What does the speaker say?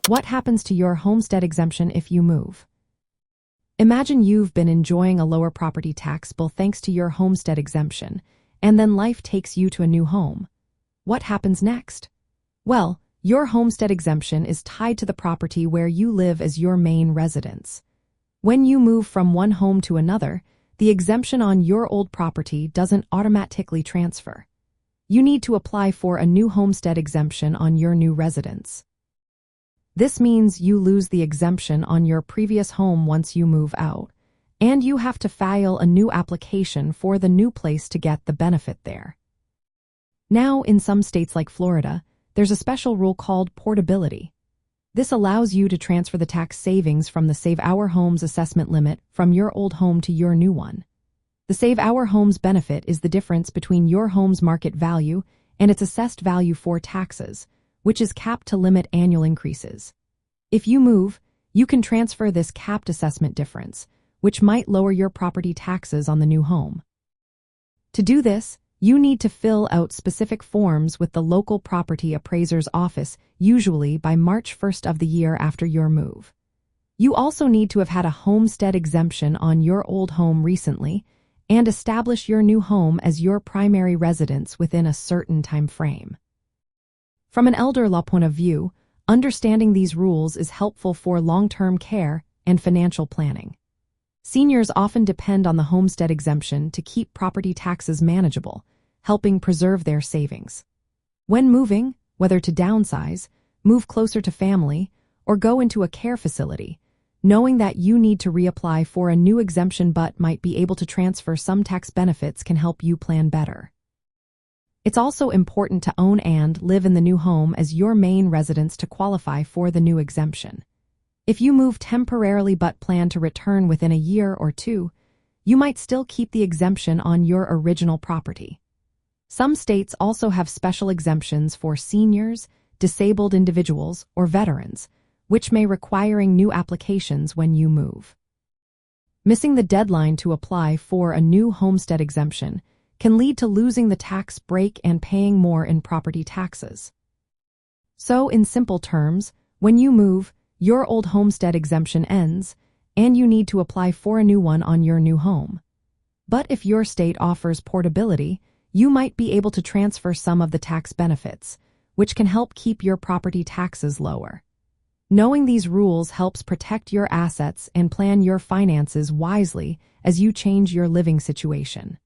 What happens to your homestead exemption if you move? Imagine you've been enjoying a lower property tax bill thanks to your homestead exemption, and then life takes you to a new home. What happens next? Well, your homestead exemption is tied to the property where you live as your main residence. When you move from one home to another, the exemption on your old property doesn't automatically transfer. You need to apply for a new homestead exemption on your new residence. This means you lose the exemption on your previous home once you move out, and you have to file a new application for the new place to get the benefit there. Now, in some states like Florida, there's a special rule called portability. This allows you to transfer the tax savings from the Save Our Homes assessment limit from your old home to your new one. The Save Our Homes benefit is the difference between your home's market value and its assessed value for taxes, which is capped to limit annual increases. If you move, you can transfer this capped assessment difference, which might lower your property taxes on the new home. To do this, you need to fill out specific forms with the local property appraiser's office, usually by March 1st of the year after your move. You also need to have had a homestead exemption on your old home recently and establish your new home as your primary residence within a certain time frame. From an elder law point of view, understanding these rules is helpful for long-term care and financial planning. Seniors often depend on the homestead exemption to keep property taxes manageable, helping preserve their savings. When moving, whether to downsize, move closer to family, or go into a care facility, knowing that you need to reapply for a new exemption but might be able to transfer some tax benefits can help you plan better. It's also important to own and live in the new home as your main residence to qualify for the new exemption. If you move temporarily but plan to return within a year or two, you might still keep the exemption on your original property. Some states also have special exemptions for seniors, disabled individuals, or veterans, which may require new applications when you move. Missing the deadline to apply for a new homestead exemption can lead to losing the tax break and paying more in property taxes. So, in simple terms, when you move, your old homestead exemption ends, and you need to apply for a new one on your new home. But if your state offers portability, you might be able to transfer some of the tax benefits, which can help keep your property taxes lower. Knowing these rules helps protect your assets and plan your finances wisely as you change your living situation.